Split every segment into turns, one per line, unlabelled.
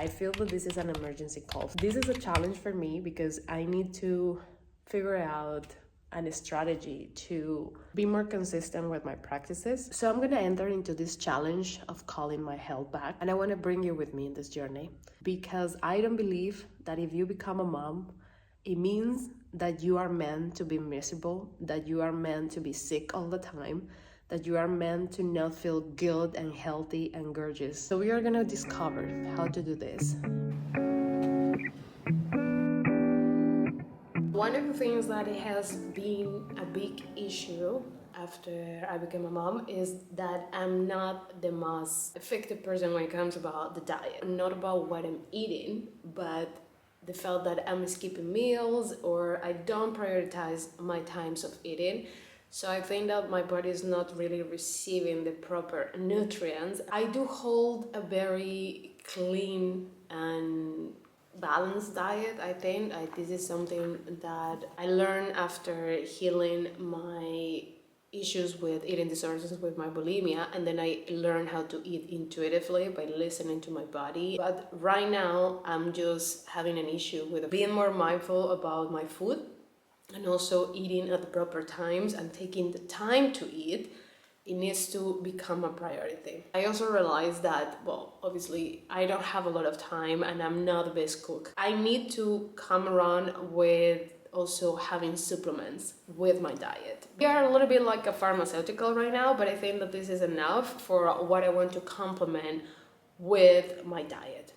I feel that this is an emergency call. This is a challenge for me because I need to figure out a strategy to be more consistent with my practices. So I'm gonna enter into this challenge of calling my health back, and I want to bring you with me in this journey because I don't believe that if you become a mom, it means that you are meant to be miserable, that you are meant to be sick all the time, that you are meant to not feel good and healthy and gorgeous. So we are gonna discover how to do this. One of the things that has been a big issue after I became a mom is that I'm not the most effective person when it comes about the diet. Not about what I'm eating, but the fact that I'm skipping meals or I don't prioritize my times of eating. So I think that my body is not really receiving the proper nutrients. I do hold a very clean and balanced diet. I think this is something that I learned after healing my issues with eating disorders with my bulimia, and then I learned how to eat intuitively by listening to my body. But right now I'm just having an issue with being more mindful about my food and also eating at the proper times and taking the time to eat. It needs to become a priority. I also realized that, well, obviously I don't have a lot of time and I'm not the best cook. I need to come around with also having supplements with my diet. We are a little bit like a pharmaceutical right now, but I think that this is enough for what I want to complement with my diet.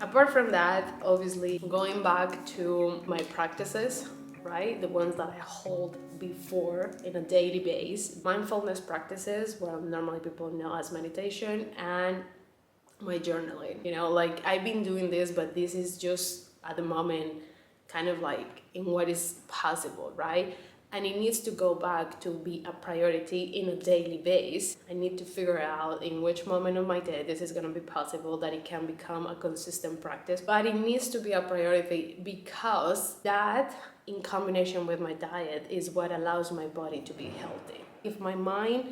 Apart from that, obviously going back to my practices, right? The ones that I hold before in a daily basis. Mindfulness practices, what normally people know as meditation, and my journaling. You know, like I've been doing this, but this is just at the moment kind of like in what is possible, right? And it needs to go back to be a priority in a daily basis. I need to figure out in which moment of my day this is going to be possible, that it can become a consistent practice. But it needs to be a priority because that, in combination with my diet, is what allows my body to be healthy. If my mind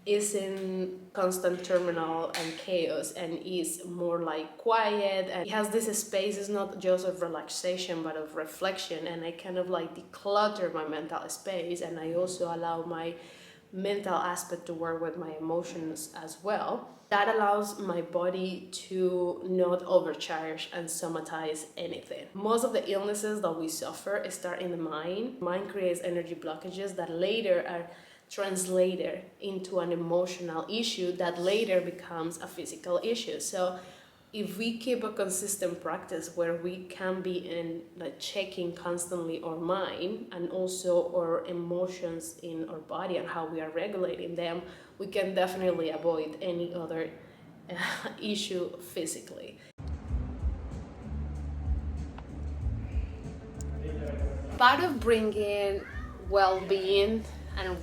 is in constant turmoil and chaos and is more like quiet and it has this space, is not just of relaxation but of reflection, and I kind of like declutter my mental space, and I also allow my mental aspect to work with my emotions as well. That allows my body to not overcharge and somatize anything. Most of the illnesses that we suffer start in the mind. Mind creates energy blockages that later are translated into an emotional issue that later becomes a physical issue. So if we keep a consistent practice where we can be in like checking constantly our mind and also our emotions in our body and how we are regulating them, we can definitely avoid any other issue physically. Part of bringing well-being and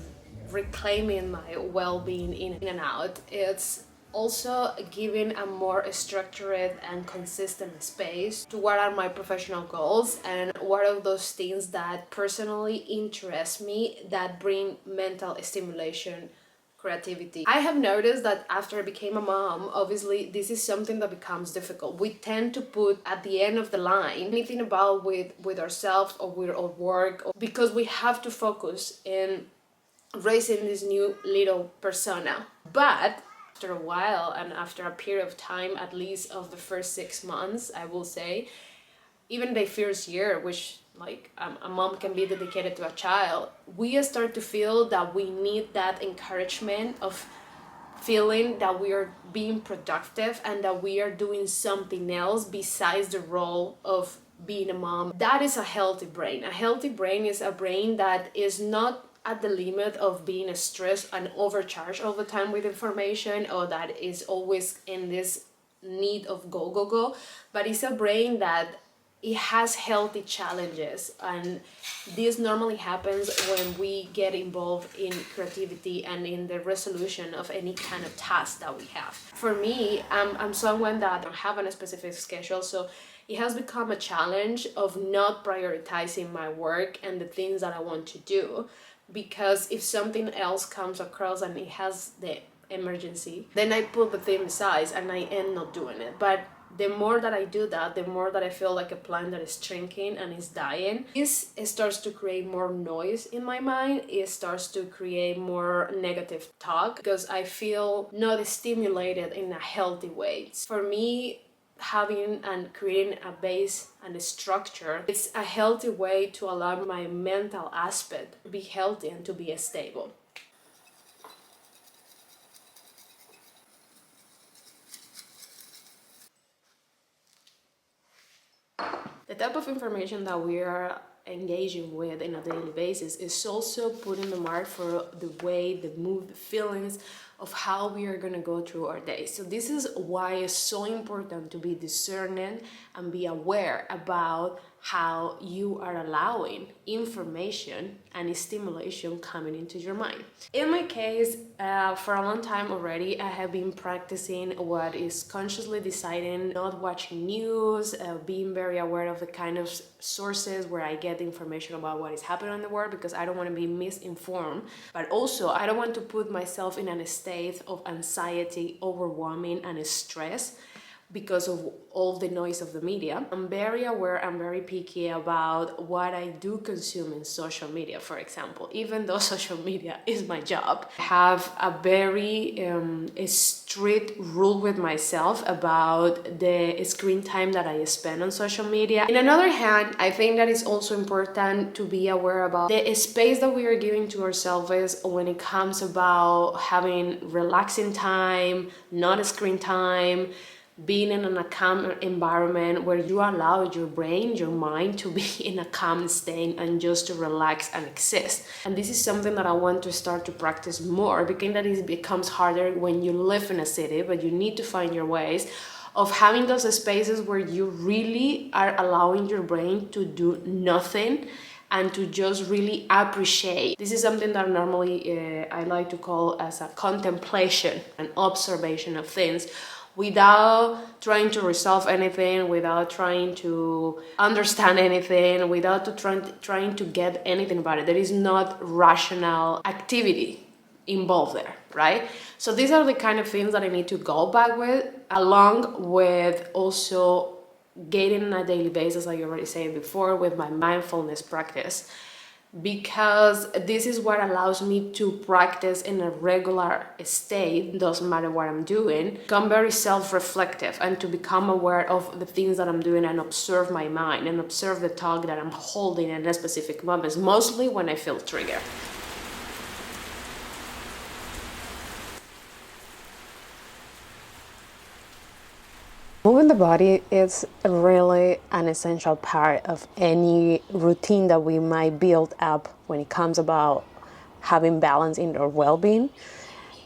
reclaiming my well-being in and out, it's also giving a more structured and consistent space to what are my professional goals and what are those things that personally interest me that bring mental stimulation, creativity. I have noticed that after I became a mom, obviously this is something that becomes difficult. We tend to put at the end of the line anything about with ourselves or with our work, because we have to focus in raising this new little persona. But after a while and after a period of time, at least of the first 6 months, I will say, even the first year, which like a mom can be dedicated to a child, we start to feel that we need that encouragement of feeling that we are being productive and that we are doing something else besides the role of being a mom. That is a healthy brain. A healthy brain is a brain that is not at the limit of being stressed and overcharged all the time with information, or that is always in this need of go, but it's a brain that it has healthy challenges, and this normally happens when we get involved in creativity and in the resolution of any kind of task that we have. For me, I'm someone that don't have a specific schedule, so it has become a challenge of not prioritizing my work and the things that I want to do, because if something else comes across and it has the emergency, then I put the thing aside and I end not doing it. But the more that I do that, the more that I feel like a plant that is shrinking and is dying. This starts to create more noise in my mind. It starts to create more negative talk because I feel not stimulated in a healthy way. For me, having and creating a base and a structure, it's a healthy way to allow my mental aspect to be healthy and to be stable. The type of information that we are engaging with in a daily basis is also putting the mark for the way, the mood, the feelings of how we are going to go through our day. So this is why it's so important to be discerning and be aware about how you are allowing information and stimulation coming into your mind. In my case, for a long time already, I have been practicing what is consciously deciding, not watching news, being very aware of the kind of sources where I get information about what is happening in the world, because I don't want to be misinformed, but also I don't want to put myself in a state of anxiety, overwhelming, and stress because of all the noise of the media. I'm very aware, I'm very picky about what I do consume in social media, for example. Even though social media is my job, I have a very strict rule with myself about the screen time that I spend on social media. On another hand, I think that it's also important to be aware about the space that we are giving to ourselves when it comes about having relaxing time, not screen time, being in a calm environment where you allow your brain, your mind to be in a calm state and just to relax and exist. And this is something that I want to start to practice more, because that it becomes harder when you live in a city, but you need to find your ways of having those spaces where you really are allowing your brain to do nothing and to just really appreciate. This is something that normally I like to call as a contemplation, an observation of things, without trying to resolve anything, without trying to understand anything, without trying to get anything about it. There is not rational activity involved there, right? So these are the kind of things that I need to go back with, along with also getting on a daily basis, like you already said before, with my mindfulness practice, because this is what allows me to practice in a regular state, doesn't matter what I'm doing, become very self-reflective and to become aware of the things that I'm doing and observe my mind and observe the thought that I'm holding in a specific moments, mostly when I feel triggered. Moving the body is really an essential part of any routine that we might build up when it comes about having balance in our well-being,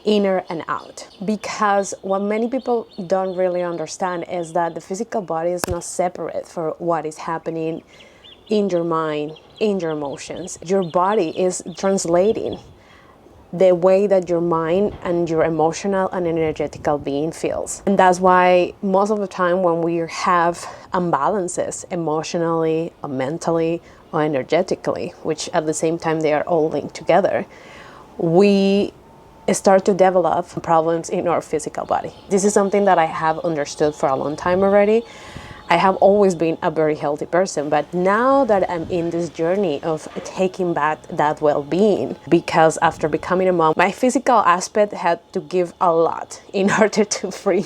inner and out. Because what many people don't really understand is that the physical body is not separate from what is happening in your mind, in your emotions. Your body is translating the way that your mind and your emotional and energetical being feels. And that's why most of the time when we have imbalances emotionally or mentally or energetically, which at the same time they are all linked together, we start to develop problems in our physical body. This is something that I have understood for a long time already. I have always been a very healthy person, but now that I'm in this journey of taking back that well-being, because after becoming a mom, my physical aspect had to give a lot in order to bring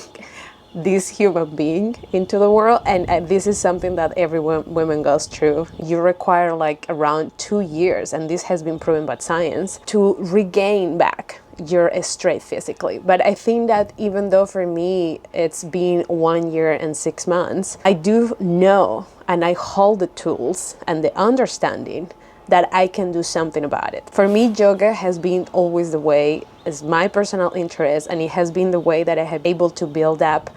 this human being into the world, and this is something that every woman goes through. You require like around 2 years, and this has been proven by science, to regain back your strength physically. But I think that even though for me it's been 1 year and 6 months, I do know and I hold the tools and the understanding that I can do something about it. For me, yoga has been always the way, is my personal interest, and it has been the way that I have been able to build up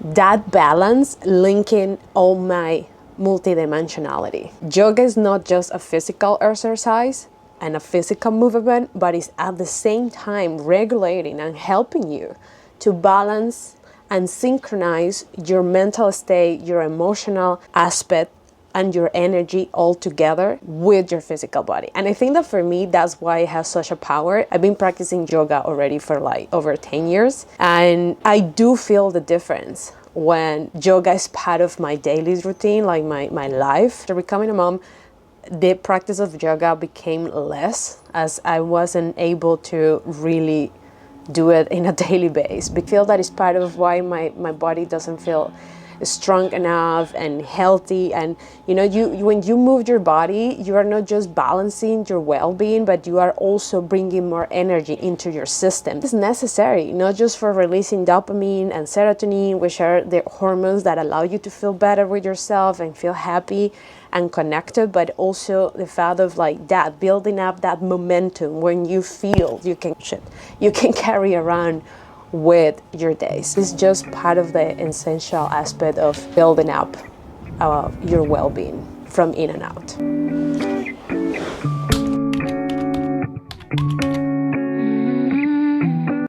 that balance, linking all my multidimensionality. Yoga is not just a physical exercise and a physical movement, but it's at the same time regulating and helping you to balance and synchronize your mental state, your emotional aspect,
and your energy all together with your physical body. And I think that for me, that's why it has such a power. I've been practicing yoga already for like over 10 years, and I do feel the difference when yoga is part of my daily routine, like my life. After becoming a mom, the practice of yoga became less, as I wasn't able to really do it in a daily basis. I feel that is part of why my body doesn't feel strong enough and healthy. And you when you move your body, you are not just balancing your well-being, but you are also bringing more energy into your system. It's necessary, not just for releasing dopamine and serotonin, which are the hormones that allow you to feel better with yourself and feel happy and connected, but also the fact of like that building up that momentum when you feel you can carry around with your days. It's just part of the essential aspect of building up your well-being from in and out.